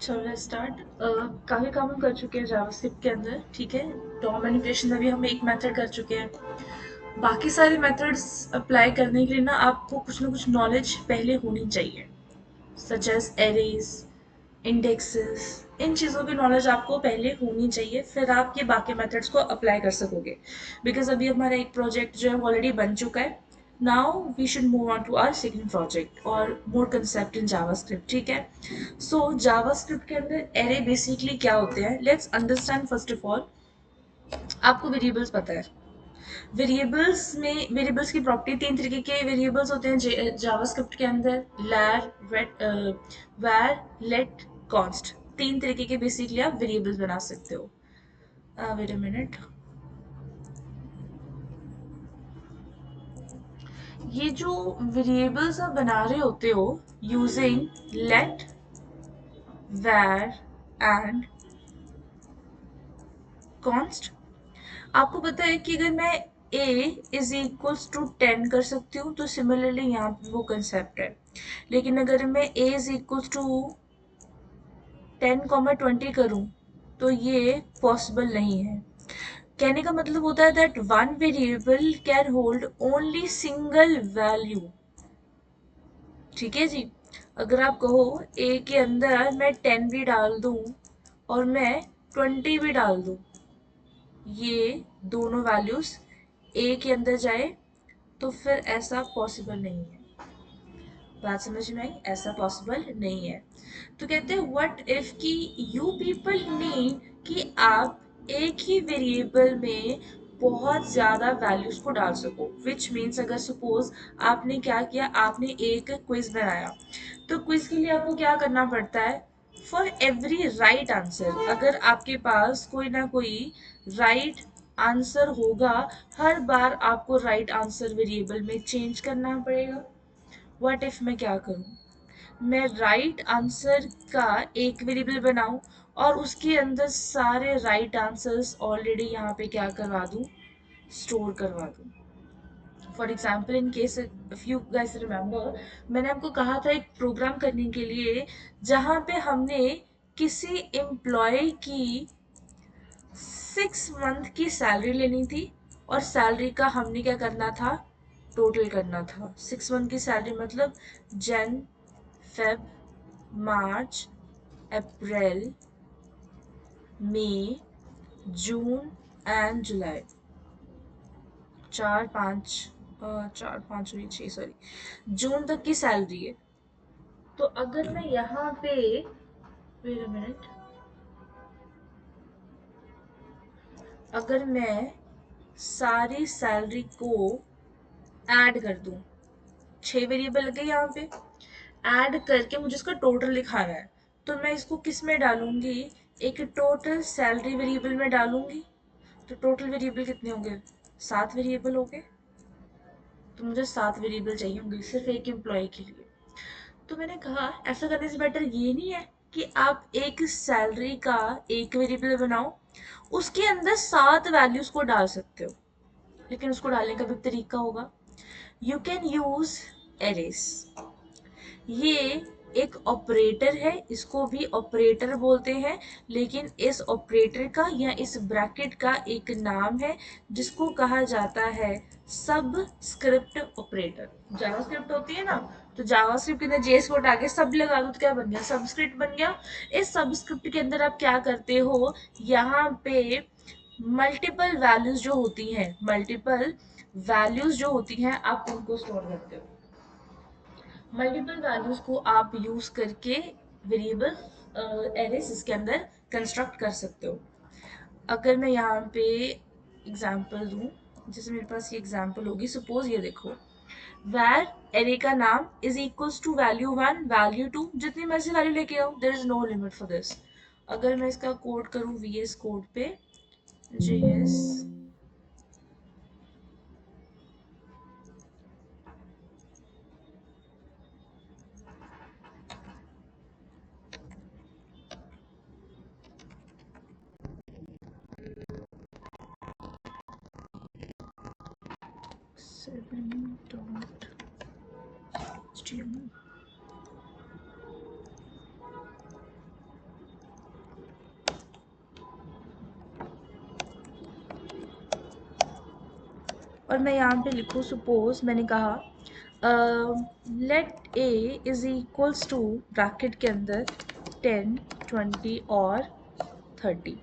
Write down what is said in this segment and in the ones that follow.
चलो let's start. काफ़ी काम हम कर चुके हैं जावास्क्रिप्ट के अंदर, ठीक है। डॉम मैनिपुलेशन में भी हम एक मेथड कर चुके हैं। बाकी सारे मेथड्स अप्लाई करने के लिए आपको कुछ ना कुछ नॉलेज पहले होनी चाहिए, सच एज एरेज, इंडेक्सेस। इन चीज़ों की नॉलेज आपको पहले होनी चाहिए, फिर आप ये बाकी मेथड्स को अप्लाई कर सकोगे। बिकॉज अभी हमारा एक प्रोजेक्ट जो है ऑलरेडी बन चुका है। Now we should move on to our second project और मोर कंसेप्ट इन जावास्क्रिप्ट, ठीक है। सो जावास्क्रिप्ट के अंदर एरे बेसिकली क्या होते हैं, let's understand first of all. आपको वेरिएबल्स पता है। वेरिएबल्स की प्रॉपर्टी, तीन तरीके के वेरिएबल्स होते हैं जावास्क्रिप्ट के अंदर। लैर, वैर, लेट, कॉन्स्ट। तीन तरीके के बेसिकली आप वेरिएबल्स बना सकते हो। Wait a minute. ये जो वेरिएबल्स आप बना रहे होते हो using let, var and const, आपको पता है कि अगर मैं a इज इक्वल्स टू 10 कर सकती हूँ, तो सिमिलरली यहाँ पे वो कंसेप्ट है। लेकिन अगर मैं a इज इक्वल्स टू 10, 20 करूँ तो ये पॉसिबल नहीं है। कहने का मतलब होता है that one variable can hold only single value, ठीक है जी। अगर आप कहो a के अंदर मैं 10 भी डाल दूँ और मैं 20 भी डाल दूँ, ये दोनों वैल्यूज a के अंदर जाए, तो फिर ऐसा पॉसिबल नहीं है। बात समझ में आई? ऐसा पॉसिबल नहीं है। तो कहते हैं व्हाट इफ कि यू पीपल नीड कि आप एक ही वेरिएबल में बहुत ज्यादा वैल्यूज को डाल सको, विच मीन्स अगर सपोज आपने क्या किया, आपने एक क्विज बनाया, तो क्विज के लिए आपको क्या करना पड़ता है, फॉर एवरी राइट आंसर, अगर आपके पास कोई ना कोई राइट आंसर होगा, हर बार आपको राइट आंसर वेरिएबल में चेंज करना पड़ेगा। व्हाट इफ मैं क्या करूं, मैं राइट आंसर का एक वेरिएबल बनाऊं और उसके अंदर सारे राइट आंसर्स ऑलरेडी यहाँ पे क्या करवा दूं, स्टोर करवा दूं। For example in case if you guys remember, मैंने आपको कहा था एक प्रोग्राम करने के लिए जहाँ पे हमने किसी एम्प्लॉय की 6 मंथ की सैलरी लेनी थी, और सैलरी का हमने क्या करना था, टोटल करना था। 6 मंथ की सैलरी मतलब जन, Feb, March, April, May, June and जुलाई। चार पाँच, चार पाँच हुई छः, सॉरी, जून तक की सैलरी है। तो अगर मैं यहाँ पे, वेट अ मिनट, अगर मैं सारी सैलरी को ऐड कर दूं, 6 वेरिएबल लगे यहाँ पे, ऐड करके मुझे इसका टोटल दिखाना है, तो मैं इसको किस में डालूंगी, एक टोटल सैलरी वेरिएबल में डालूंगी। तो टोटल वेरिएबल कितने होंगे, 7 वेरिएबल हो गए। तो मुझे 7 वेरिएबल चाहिए होंगे सिर्फ एक एम्प्लॉय के लिए। तो मैंने कहा ऐसा करने से बेटर ये नहीं है कि आप एक सैलरी का एक वेरिएबल बनाओ, उसके अंदर 7 वैल्यूज को डाल सकते हो, लेकिन उसको डालने का भी एक तरीका होगा। You can use arrays. ये एक ऑपरेटर है, इसको भी ऑपरेटर बोलते हैं, लेकिन इस ऑपरेटर का या इस ब्रैकेट का एक नाम है जिसको कहा जाता है सब स्क्रिप्ट ऑपरेटर। जावास्क्रिप्ट होती है ना, तो जावास्क्रिप्ट के अंदर जेएस कोड आगे सब लगा दो तो क्या बन गया, सबस्क्रिप्ट बन गया। इस सबस्क्रिप्ट के अंदर आप क्या करते हो, यहाँ पे मल्टीपल वैल्यूज जो होती हैं आप उनको स्टोर करते हो। मल्टीपल वैल्यूज को आप यूज करके वेरिएबल एरेस इसके अंदर कंस्ट्रक्ट कर सकते हो। अगर मैं यहाँ पे एग्जांपल दूं, जैसे मेरे पास ये एग्जांपल होगी, सपोज ये देखो, वैर एरे का नाम is equals to value 1, value 2, जितनी मर्जी वैल्यू लेके आओ, there is no limit for this. अगर मैं इसका कोड करूँ वीएस कोड पे, जेएस सेवन डॉट एचटीएमएल, और मैं यहाँ पे लिखूँ सपोज मैंने कहा let a is equals to bracket के अंदर 10, 20 और 30।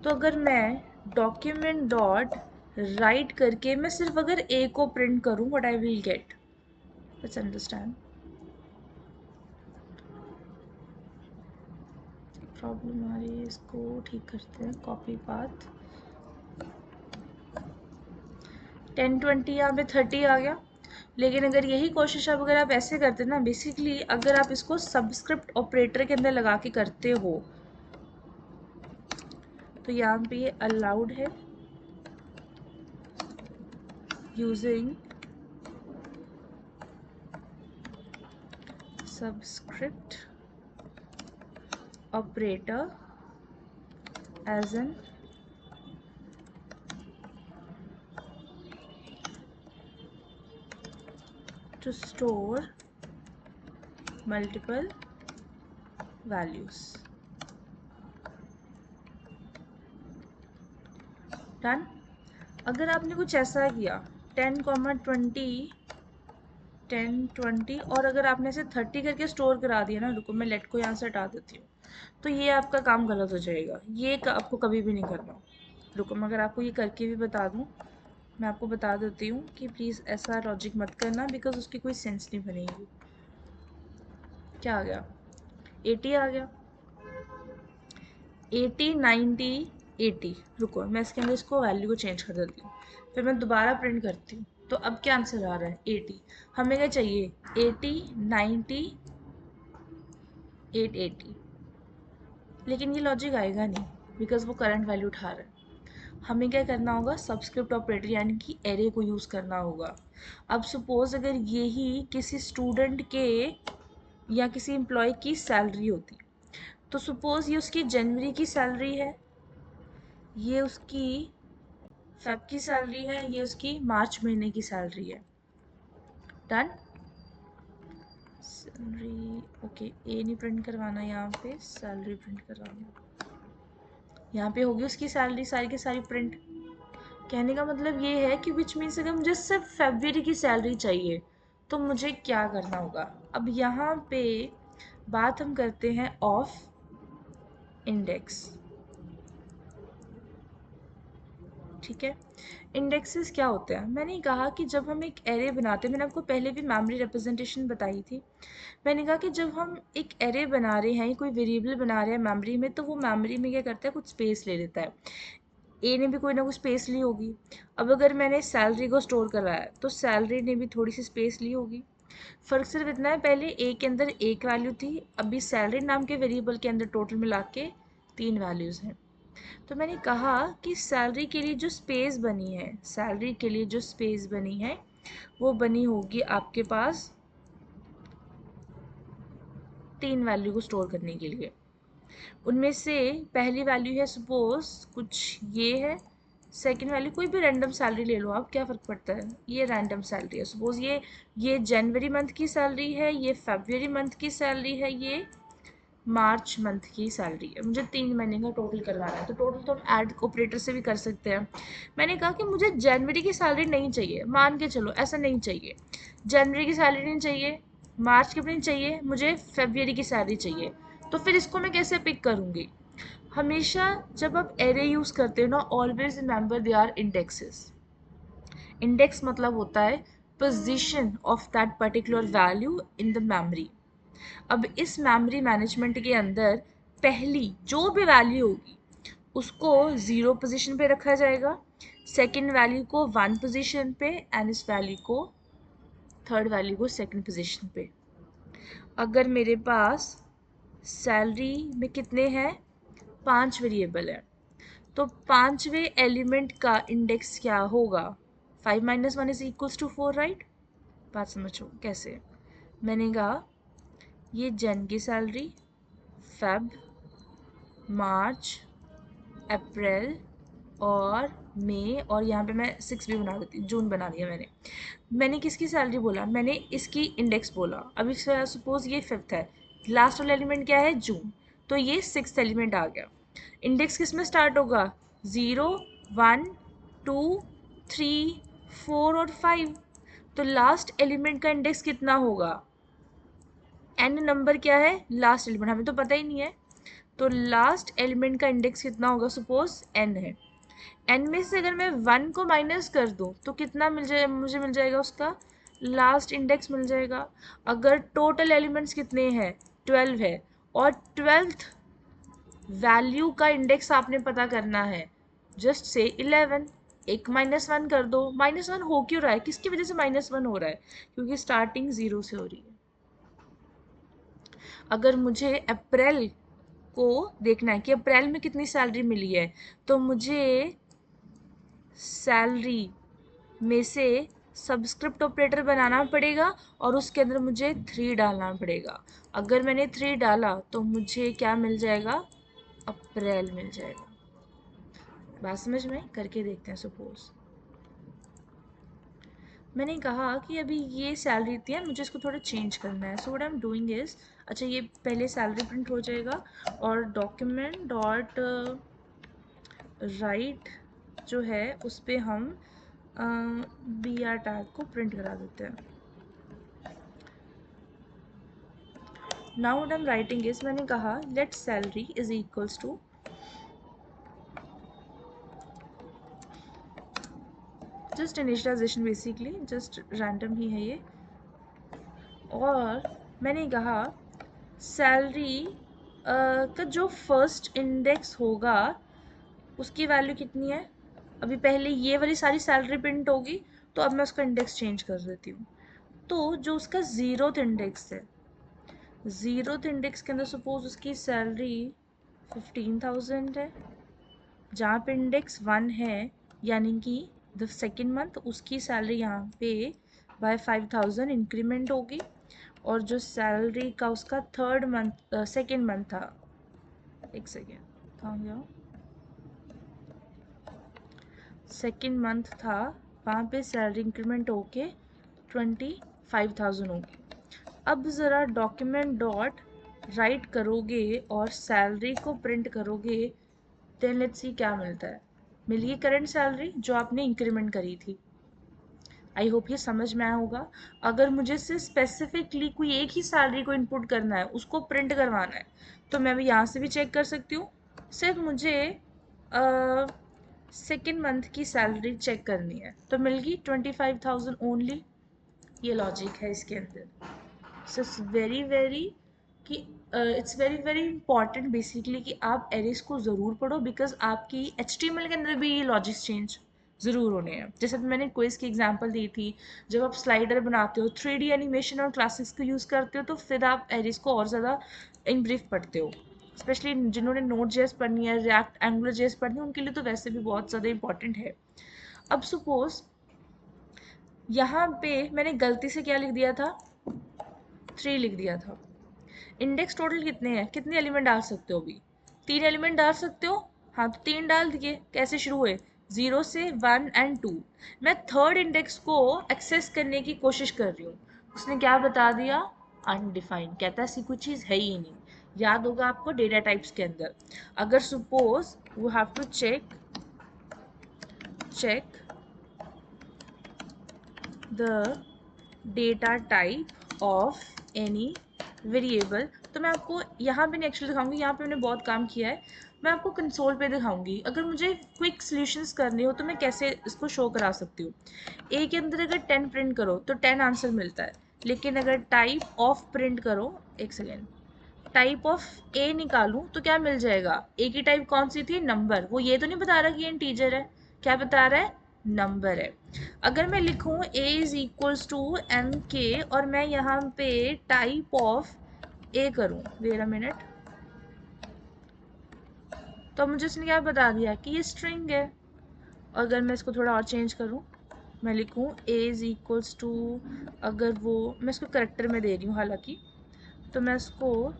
तो अगर मैं डॉक्यूमेंट डॉट राइट करके मैं सिर्फ अगर ए को प्रिंट करूँ what I will get, let's understand. Problem आ रही है, इसको ठीक करते हैं। कॉपी पाथ 10, 20 यहाँ पे 30 आ गया। लेकिन अगर यही कोशिश अब अगर आप ऐसे करते ना, बेसिकली अगर आप इसको सबस्क्रिप्ट ऑपरेटर के अंदर लगा के करते हो तो यहाँ पे ये अलाउड है using subscript operator as an to store multiple values. Done. अगर आपने कुछ ऐसा किया 10, 20, 10, 20 और अगर आपने इसे 30 करके स्टोर करा दिया ना, रुको मैं लेट को यहाँ से हटा देती हूँ, तो ये आपका काम गलत हो जाएगा। ये आपको कभी भी नहीं करना। रुको मैं अगर आपको ये करके भी बता दूँ, मैं आपको बता देती हूँ कि प्लीज़ ऐसा लॉजिक मत करना बिकॉज उसकी कोई सेंस नहीं बनेगी। क्या आ गया? 80 आ गया। 80, 90, 80। रुको मैं इसके अंदर इसको वैल्यू को चेंज कर देती हूँ, फिर मैं दोबारा प्रिंट करती हूँ। तो अब क्या आंसर आ रहा है? 80। हमें क्या चाहिए? 80, 90, 880। लेकिन ये लॉजिक आएगा नहीं बिकॉज वो करंट वैल्यू उठा रहा है। हमें क्या करना होगा? सबस्क्रिप्ट ऑपरेटर यानी कि एरे को यूज़ करना होगा। अब सपोज अगर यही किसी स्टूडेंट के या किसी एम्प्लॉय की सैलरी होती, तो सपोज ये उसकी जनवरी की सैलरी है, ये उसकी फेब की सैलरी है, ये उसकी मार्च महीने की सैलरी है। डन। सैलरी ओके, ए नहीं प्रिंट करवाना, यहाँ पे सैलरी प्रिंट करवाना। यहाँ पे होगी उसकी सैलरी सारी की सारी प्रिंट। कहने का मतलब ये है कि विच मीन्स अगर मुझे सिर्फ फरवरी की सैलरी चाहिए तो मुझे क्या करना होगा? अब यहाँ पे बात हम करते हैं ऑफ इंडेक्स। ठीक है, इंडेक्सेस क्या होते हैं? मैंने कहा कि जब हम एक एरे बनाते हैं, मैंने आपको पहले भी मेमोरी रिप्रेजेंटेशन बताई थी। मैंने कहा कि जब हम एक एरे बना रहे हैं, कोई वेरिएबल बना रहे हैं मेमोरी में, तो वो मेमोरी में क्या करता है? कुछ स्पेस ले लेता है। ए ने भी कोई ना कुछ स्पेस ली होगी। अब अगर मैंने सैलरी को स्टोर करा है तो सैलरी ने भी थोड़ी सी स्पेस ली होगी। फ़र्क सिर्फ इतना है, पहले ए के अंदर एक वैल्यू थी, अभी सैलरी नाम के वेरिएबल के अंदर टोटल मिला के 3 वैल्यूज़ हैं। तो मैंने कहा कि सैलरी के लिए जो स्पेस बनी है, सैलरी के लिए जो स्पेस बनी है वो बनी होगी आपके पास 3 वैल्यू को स्टोर करने के लिए। उनमें से पहली वैल्यू है सपोज कुछ ये है, सेकंड वैल्यू कोई भी रैंडम सैलरी ले लो आप, क्या फ़र्क पड़ता है? ये रैंडम सैलरी है। सपोज ये जनवरी मंथ की सैलरी है, ये फरवरी मंथ की सैलरी है, ये मार्च मंथ की सैलरी है। मुझे 3 महीने का टोटल करवाना है, तो टोटल तो हम ऐड ऑपरेटर से भी कर सकते हैं। मैंने कहा कि मुझे जनवरी की सैलरी नहीं चाहिए, मान के चलो ऐसा नहीं चाहिए, जनवरी की सैलरी नहीं चाहिए, मार्च की भी नहीं चाहिए, मुझे फरवरी की सैलरी चाहिए। तो फिर इसको मैं कैसे पिक करूँगी? हमेशा जब आप एरे यूज़ करते हो ना, always remember they are indexes. Index मतलब होता है position of that particular value in the memory. अब इस मेमोरी मैनेजमेंट के अंदर पहली जो भी वैल्यू होगी उसको 0 पोजीशन पे रखा जाएगा, सेकंड वैल्यू को 1 पोजीशन पे एंड इस वैल्यू को थर्ड वैल्यू को सेकंड पोजीशन पे। अगर मेरे पास सैलरी में कितने हैं? 5 वेरिएबल है, तो 5वें एलिमेंट का इंडेक्स क्या होगा? 5 - 1 इज इक्वल्स टू 4, राइट? बात समझो कैसे। मैंने कहा ये जन की सैलरी, फेब, मार्च, अप्रैल और मई, और यहाँ पे मैं 6 भी बना देती, जून बना दिया मैंने। मैंने किसकी सैलरी बोला? मैंने इसकी इंडेक्स बोला। अभी सपोज ये 5th है, लास्ट वाला एलिमेंट क्या है? जून, तो ये 6th एलिमेंट आ गया। इंडेक्स किस में स्टार्ट होगा? 0, 1, 2, 3, 4 और 5, तो लास्ट एलिमेंट का इंडेक्स कितना होगा? एन नंबर क्या है? लास्ट एलिमेंट, हमें तो पता ही नहीं है। तो लास्ट एलिमेंट का इंडेक्स कितना होगा? सपोज एन है, एन में से अगर मैं 1 को माइनस कर दूं तो कितना मिल जाए, मुझे मिल जाएगा उसका लास्ट इंडेक्स मिल जाएगा। अगर टोटल एलिमेंट्स कितने हैं? 12 है, और 12th वैल्यू का इंडेक्स आपने पता करना है, जस्ट से 11। एक -1 कर दो। -1 हो क्यों रहा है? किसकी वजह से -1 हो रहा है? क्योंकि स्टार्टिंग 0 से हो रही है। अगर मुझे अप्रैल को देखना है कि अप्रैल में कितनी सैलरी मिली है, तो मुझे सैलरी में से सब्सक्रिप्ट ऑपरेटर बनाना पड़ेगा और उसके अंदर मुझे 3 डालना पड़ेगा। अगर मैंने 3 डाला तो मुझे क्या मिल जाएगा? अप्रैल मिल जाएगा। बात समझ में? करके देखते हैं। सपोज मैंने कहा कि अभी ये सैलरी थी है, मुझे इसको थोड़ा चेंज करना है। So what I am doing is, अच्छा ये पहले सैलरी प्रिंट हो जाएगा और डॉक्यूमेंट डॉट राइट जो है उस पर हम बी आर टैग को प्रिंट करा देते हैं। Now what I am writing is, मैंने कहा let salary is equals to just initialization, basically just random ही है ये। और मैंने कहा सैलरी का जो फर्स्ट इंडेक्स होगा उसकी वैल्यू कितनी है? अभी पहले ये वाली सारी सैलरी प्रिंट होगी, तो अब मैं उसका इंडेक्स चेंज कर देती हूँ। तो जो उसका ज़ीरोथ इंडेक्स है, ज़ीरोथ इंडेक्स के अंदर सपोज उसकी सैलरी 15,000 है, जहाँ पे इंडेक्स 1 है, यानी कि द सेकेंड मंथ उसकी सैलरी यहाँ पे बाय 5,000 इंक्रीमेंट होगी। और जो सैलरी का उसका थर्ड मंथ सेकेंड मंथ था, एक सेकेंड कहाँ गया, सेकेंड मंथ था, वहाँ पे सैलरी इंक्रीमेंट होके 25,000 होगी। अब ज़रा डॉक्यूमेंट डॉट राइट करोगे और सैलरी को प्रिंट करोगे, देन लेट्स सी क्या मिलता है। मिली करंट सैलरी जो आपने इंक्रीमेंट करी थी। आई होप ये समझ में आया होगा। अगर मुझे सिर्फ स्पेसिफिकली कोई एक ही सैलरी को इनपुट करना है, उसको प्रिंट करवाना है, तो मैं भी यहाँ से भी चेक कर सकती हूँ। सिर्फ मुझे सेकेंड मंथ की सैलरी चेक करनी है, तो मिल गई 25,000 ओनली। ये लॉजिक है इसके अंदर। सो इट्स वेरी वेरी कि it's very very important basically कि आप एरेस को ज़रूर पढ़ो, बिकॉज आपकी HTML के अंदर भी ये लॉजिक्स चेंज ज़रूर होने हैं। जैसे मैंने क्विज की एग्जांपल दी थी, जब आप स्लाइडर बनाते हो, 3D एनिमेशन और क्लासिक्स को यूज़ करते हो, तो फिर आप एरेस को और ज़्यादा इन ब्रीफ पढ़ते हो। स्पेशली जिन्होंने नोड जेएस पढ़नी है, रिएक्ट एंगुलर जेएस पढ़नी है, उनके लिए तो वैसे भी बहुत ज़्यादा इंपॉर्टेंट है। अब सपोज यहाँ पे मैंने गलती से क्या लिख दिया था? 3 लिख दिया था। इंडेक्स टोटल कितने हैं? कितने एलिमेंट डाल सकते हो? अभी 3 एलिमेंट डाल सकते हो। हाँ, तो 3 डाल दिए। कैसे शुरू हुए? 0 से 1 एंड 2। मैं थर्ड इंडेक्स को एक्सेस करने की कोशिश कर रही हूँ, उसने क्या बता दिया? अनडिफाइंड। कहता है ऐसी कोई चीज़ है ही नहीं। याद होगा आपको डेटा टाइप्स के अंदर, अगर suppose we have to check the data type of any variable, तो मैं आपको यहाँ पे नहीं एक्चुअली दिखाऊंगी, यहाँ पे मैंने बहुत काम किया है। मैं आपको कंसोल पे दिखाऊंगी। अगर मुझे क्विक सॉल्यूशंस करने हो तो मैं कैसे इसको शो करा सकती हूँ। ए के अंदर अगर 10 प्रिंट करो तो 10 आंसर मिलता है, लेकिन अगर टाइप ऑफ प्रिंट करो, एक सेकेंड, टाइप ऑफ ए निकालूं तो क्या मिल जाएगा? ए की टाइप कौन सी थी? नंबर। वो ये तो नहीं बता रहा कि ये इंटीजर है, क्या बता रहा है? नंबर है। अगर मैं लिखूं a is equals to M K और मैं यहाँ पे टाइप ऑफ ए करूं, वेट अ मिनट, तो मुझे इसने क्या बता दिया कि ये स्ट्रिंग है। अगर मैं इसको थोड़ा और चेंज करूं, मैं लिखूं a इज इक्वल्स टू, अगर वो मैं इसको करेक्टर में दे रही हूँ हालांकि, तो मैं इसको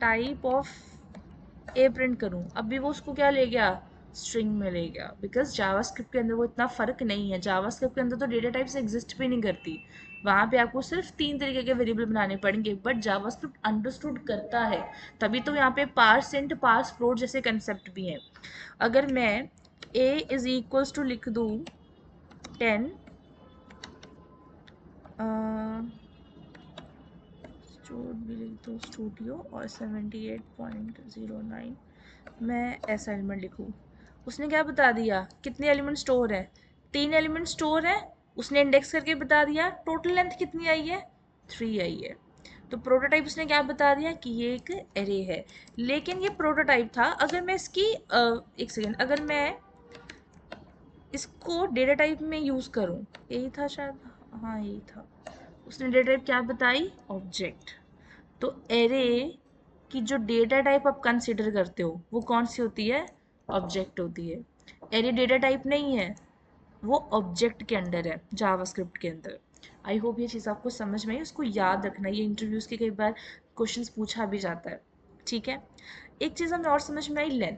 टाइप ऑफ ए प्रिंट करूं, अब भी वो उसको क्या ले गया? स्ट्रिंग में ले गया। बिकॉज जावास्क्रिप्ट के अंदर वो इतना फ़र्क नहीं है। जावास्क्रिप्ट के अंदर तो डेटा टाइप्स एग्जिस्ट भी नहीं करती, वहाँ पे आपको सिर्फ 3 तरीके के वेरिएबल बनाने पड़ेंगे, बट जावास्क्रिप्ट अंडरस्टूड करता है। तभी तो यहाँ पे पार्स इंट, पार्स फ्लोट जैसे कंसेप्ट भी हैं। अगर मैं a इज इक्वल्स टू लिख दूँ 10 भी लिख दो स्टूडियो और 78.09 मैं ऐसा एलिमेंट लिखूँ। उसने क्या बता दिया कितने एलिमेंट स्टोर है, 3 एलिमेंट स्टोर है। उसने इंडेक्स करके बता दिया टोटल लेंथ कितनी आई है, 3 आई है। तो प्रोटोटाइप उसने क्या बता दिया कि ये एक एरे है। लेकिन ये प्रोटोटाइप था। अगर मैं इसकी एक सेकेंड, अगर मैं इसको डेटा टाइप में यूज़ करूँ, यही था शायद, हाँ यही था। उसने डेटा टाइप क्या बताई, ऑब्जेक्ट। तो एरे की जो डेटा टाइप आप कंसिडर करते हो वो कौन सी होती है, ऑब्जेक्ट होती है। एरे डेटा टाइप नहीं है, वो ऑब्जेक्ट के अंडर है जावास्क्रिप्ट के अंदर। आई होप ये चीज़ आपको समझ में आई, उसको याद रखना, ये इंटरव्यूज़ के कई बार क्वेश्चंस पूछा भी जाता है। ठीक है, एक चीज़ हमें और समझ में आई, लेंथ।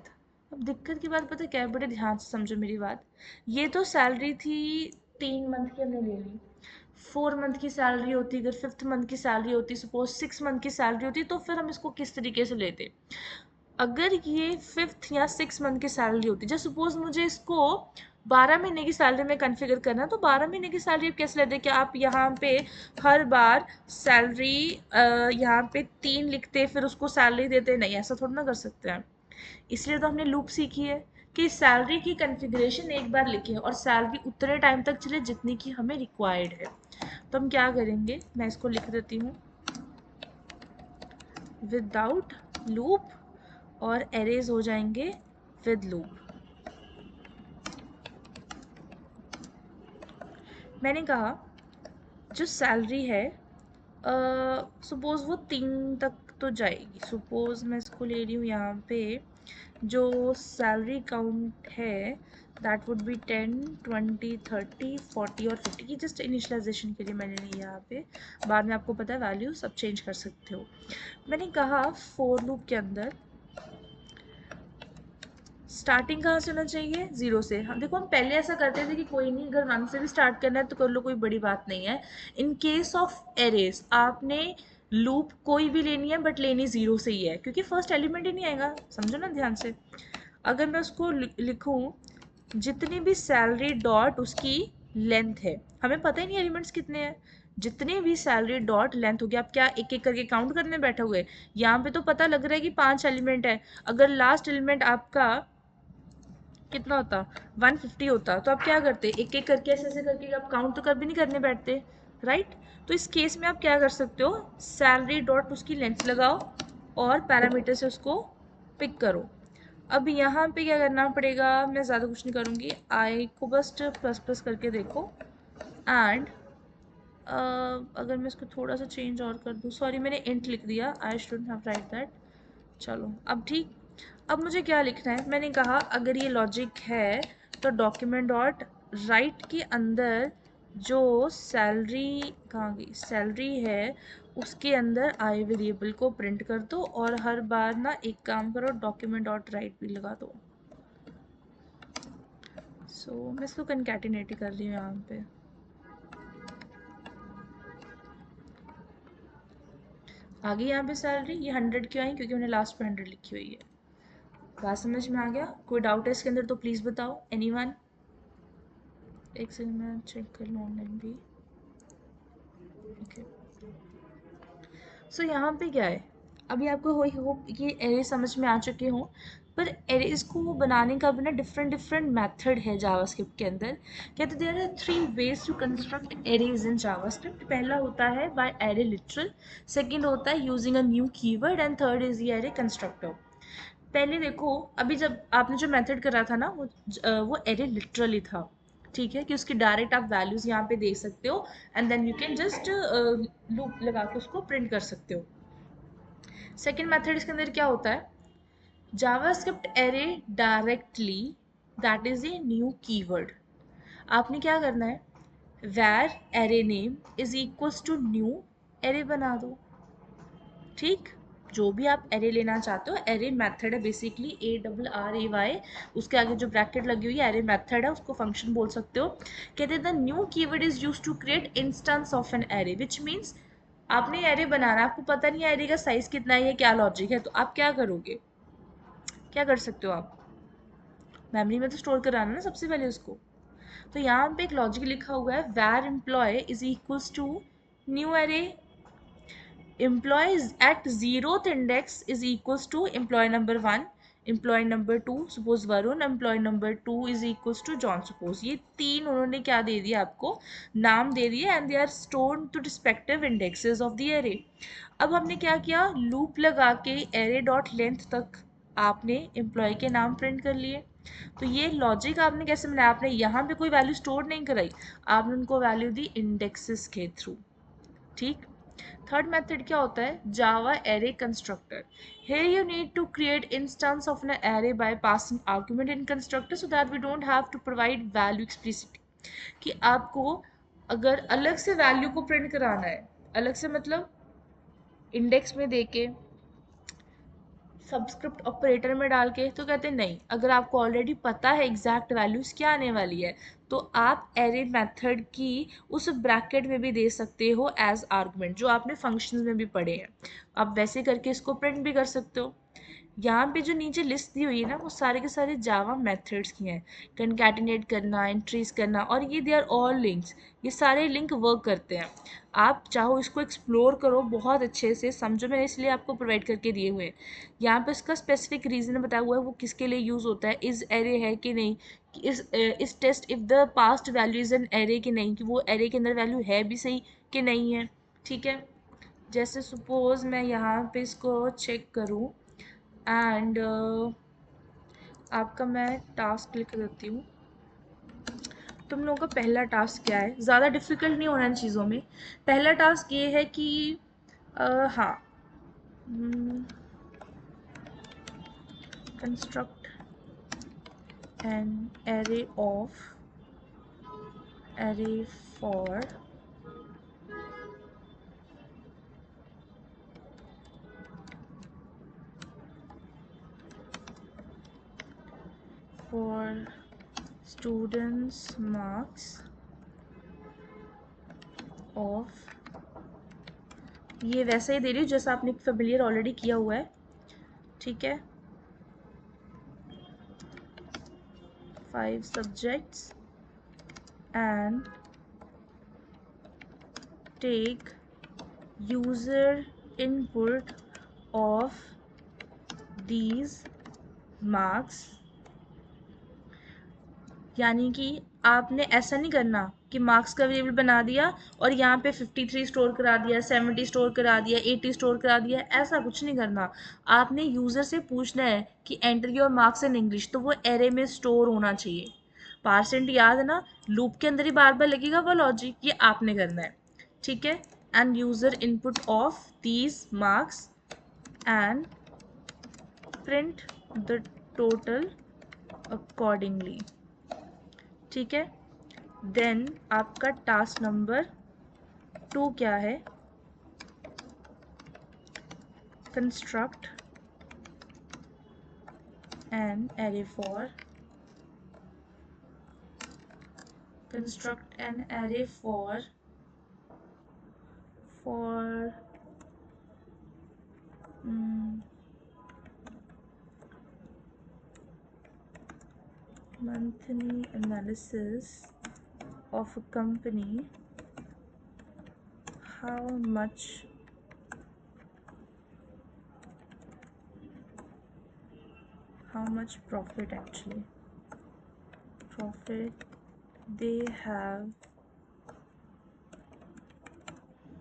अब दिक्कत की बात पता है क्या है, बड़े ध्यान से समझो मेरी बात। ये तो सैलरी थी 3 मंथ की हमने ले ली, 4 मंथ की सैलरी होती, अगर 5th मंथ की सैलरी होती, सपोज 6 मंथ की सैलरी होती, तो फिर हम इसको किस तरीके से लेते। अगर ये 5th या 6 मंथ की सैलरी होती, जैसे सपोज मुझे इसको 12 महीने की सैलरी में कन्फिगर करना है, तो 12 महीने की सैलरी आप कैसे लेते, कि आप यहाँ पे हर बार सैलरी यहाँ पे 3 लिखते फिर उसको सैलरी देते, नहीं ऐसा थोड़ा ना कर सकते हैं। इसलिए तो हमने लूप सीखी है कि सैलरी की कन्फिग्रेशन एक बार लिखे और सैलरी उतने टाइम तक चले जितनी की हमें रिक्वायर्ड है। तो हम क्या करेंगे, मैं इसको लिख देती हूँ विदाउट लूप और एरेज हो जाएंगे विद लूप। मैंने कहा जो सैलरी है सपोज वो 3 तक तो जाएगी। सपोज मैं इसको ले रही हूँ यहाँ पे, जो सैलरी काउंट है दैट वुड बी 10, 20, 30, 40 और 50 की जस्ट इनिशियलाइजेशन के लिए मैंने ली यहाँ पे। बाद में आपको पता है वैल्यू सब चेंज कर सकते हो। मैंने कहा फोर लूप के अंदर स्टार्टिंग कहाँ से होना चाहिए, 0 से। हम देखो हम पहले ऐसा करते थे कि कोई नहीं, अगर 1 से भी स्टार्ट करना है तो कर लो, कोई बड़ी बात नहीं है। इन केस ऑफ एरेज आपने लूप कोई भी लेनी है बट लेनी 0 से ही है, क्योंकि फर्स्ट एलिमेंट ही नहीं आएगा, समझो ना ध्यान से। अगर मैं उसको लिखूँ जितनी भी सैलरी डॉट उसकी लेंथ है, हमें पता ही नहीं एलिमेंट्स कितने हैं, जितनी भी सैलरी डॉट लेंथ हो गया। आप क्या एक एक करके काउंट करने बैठे हुए, यहाँ पे तो पता लग रहा है कि 5 एलिमेंट है। अगर लास्ट एलिमेंट आपका कितना होता, 150 होता, तो आप क्या करते, एक एक करके ऐसे ऐसे करके आप काउंट तो कर भी नहीं करने बैठते, राइट। तो इस केस में आप क्या कर सकते हो, सैलरी डॉट उसकी लेंथ लगाओ और पैरामीटर से उसको पिक करो। अब यहाँ पे क्या करना पड़ेगा, मैं ज़्यादा कुछ नहीं करूँगी, आई को बस प्लस प्लस करके देखो। एंड अगर मैं इसको थोड़ा सा चेंज और कर दूँ, सॉरी मैंने इंट लिख दिया, I shouldn't have right that. चलो अब ठीक। अब मुझे क्या लिखना है, मैंने कहा अगर ये लॉजिक है तो डॉक्यूमेंट डॉट राइट के अंदर जो सैलरी कहाँ गई, सैलरी है उसके अंदर आई वेरिएबल को प्रिंट कर दो, और हर बार ना एक काम करो डॉक्यूमेंट डॉट राइट भी लगा दो। सो मैं इसको कंकैटिनेट ही कर रही हूँ यहाँ पे। आगे यहाँ पे सैलरी ये 100 क्यों आई, क्योंकि मैंने लास्ट पे 100 लिखी हुई है। बात समझ में आ गया, कोई डाउट है इसके अंदर तो प्लीज़ बताओ, एनीवन। एक सेकंड मैं चेक कर लूँ ऑनलाइन भी। ओके, सो यहाँ पे क्या है, अभी आपको हो होप ये एरे समझ में आ चुके हों। पर एरेज को बनाने का भी ना डिफरेंट डिफरेंट मेथड है जावास्क्रिप्ट के अंदर। कहते there are 3 ways to construct arrays in JavaScript. पहला होता है बाय एरे लिटरल, सेकंड होता है using a new keyword, and third is the array constructor. पहले देखो, अभी जब आपने जो मेथड करा था ना वो एरे लिटरली था, ठीक है, कि उसकी डायरेक्ट आप वैल्यूज यहाँ पे दे सकते हो and then you can just loop लगा के उसको प्रिंट कर सकते हो। सेकेंड मेथड इसके अंदर क्या होता है, JavaScript array directly, that is a new keyword. आपने क्या करना है, var array name is equals to new array बना दो, ठीक। जो भी आप एरे लेना चाहते हो, एरे मेथड है बेसिकली, ARRAY, उसके आगे जो ब्रैकेट लगी हुई है एरे मेथड है, उसको फंक्शन बोल सकते हो। कहते हैं the new keyword is used to create instance of an array, which means आपने एरे बनाना है, आपको पता नहीं है एरे का साइज कितना है, क्या लॉजिक है, तो आप क्या करोगे, क्या कर सकते हो आप, मेमोरी में तो स्टोर कराना ना सबसे पहले उसको। तो यहाँ पे एक लॉजिक लिखा हुआ है where employee is equals to new array employees at 0th index is equals to employee number 1, employee number 2 suppose Varun, employee number 2 is equals to John suppose। ये तीन उन्होंने क्या दे दिया आपको, नाम दे दिया and they are stored to respective indexes of the array। अब हमने क्या किया, लूप लगा के array dot length तक आपने एम्प्लॉय के नाम प्रिंट कर लिए। तो ये लॉजिक आपने कैसे बनाया, आपने यहाँ पे कोई वैल्यू स्टोर नहीं कराई, आपने उनको वैल्यू दी इंडेक्सेस के थ्रू। ठीक। थर्ड मेथड क्या होता है, Java array constructor. here you need to create instance of an array by passing argument in constructor so that we don't have to provide value explicitly। कि आपको अगर अलग से वैल्यू को प्रिंट कराना है, अलग से मतलब इंडेक्स में देके सबस्क्रिप्ट ऑपरेटर में डाल के, तो कहते हैं नहीं, अगर आपको ऑलरेडी पता है एग्जैक्ट वैल्यूज क्या आने वाली है तो आप एरे मेथड की उस ब्रैकेट में भी दे सकते हो एज आर्गुमेंट, जो आपने फंक्शंस में भी पढ़े हैं। आप वैसे करके इसको प्रिंट भी कर सकते हो। यहाँ पे जो नीचे लिस्ट दी हुई है ना, वो सारे के सारे जावा मेथड्स की हैं, कंकैटिनेट करना, एंट्रीज करना, और ये दे आर ऑल लिंक्स, ये सारे लिंक वर्क करते हैं। आप चाहो इसको एक्सप्लोर करो बहुत अच्छे से, समझो, मैंने इसलिए आपको प्रोवाइड करके दिए हुए हैं। यहाँ पे इसका स्पेसिफिक रीज़न बताया हुआ है वो किसके लिए यूज़ होता है, इज एरे है कि नहीं, इस test if the passed value is an array कि नहीं, कि वो एरे के अंदर वैल्यू है भी सही कि नहीं है। ठीक है, जैसे सपोज मैं यहाँ पे इसको चेक करूँ एंड आपका मैं टास्क लिख देती हूँ। तुम लोगों का पहला टास्क क्या है, ज़्यादा डिफ़िकल्ट नहीं होना इन चीज़ों में। पहला टास्क ये है कि हाँ, construct an array for students marks of, ये वैसा ही दे रही हूँ जैसा आपने फेमिलियर ऑलरेडी किया हुआ है। ठीक है, 5 subjects and take user input of these marks। यानी कि आपने ऐसा नहीं करना कि मार्क्स का वेरिएबल बना दिया और यहाँ पे 53 स्टोर करा दिया, 70 स्टोर करा दिया, 80 स्टोर करा दिया, ऐसा कुछ नहीं करना। आपने यूज़र से पूछना है कि enter your marks in English, तो वो एरे में स्टोर होना चाहिए। परसेंट याद है ना, लूप के अंदर ही बार बार लगेगा वो लॉजिक, ये आपने करना है। ठीक है, end user input of these marks and print the total accordingly. ठीक है, देन आपका टास्क नंबर 2 क्या है, construct an array for monthly analysis of a company, how much profit they have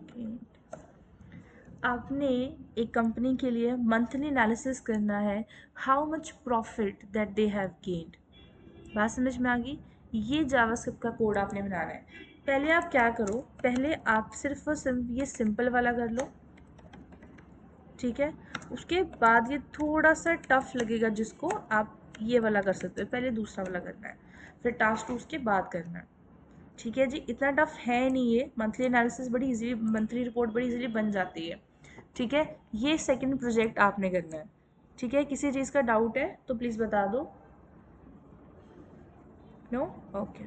gained। आपने एक कंपनी के लिए मंथली एनालिसिस करना है, how much profit that they have gained. बात समझ में आ गई, ये जावास्क्रिप्ट का कोड आपने बनाना है। पहले आप क्या करो, पहले आप सिर्फ ये सिंपल वाला कर लो। ठीक है, उसके बाद ये थोड़ा सा टफ लगेगा जिसको आप ये वाला कर सकते हो, पहले दूसरा वाला करना है, फिर टास्क 2 उसके बाद करना है। ठीक है जी, इतना टफ है नहीं ये, मंथली एनालिसिस बड़ी इजीली, मंथली रिपोर्ट बड़ी इजीली बन जाती है। ठीक है, ये सेकंड प्रोजेक्ट आपने करना है। ठीक है, किसी चीज़ का डाउट है तो प्लीज़ बता दो। No, okay.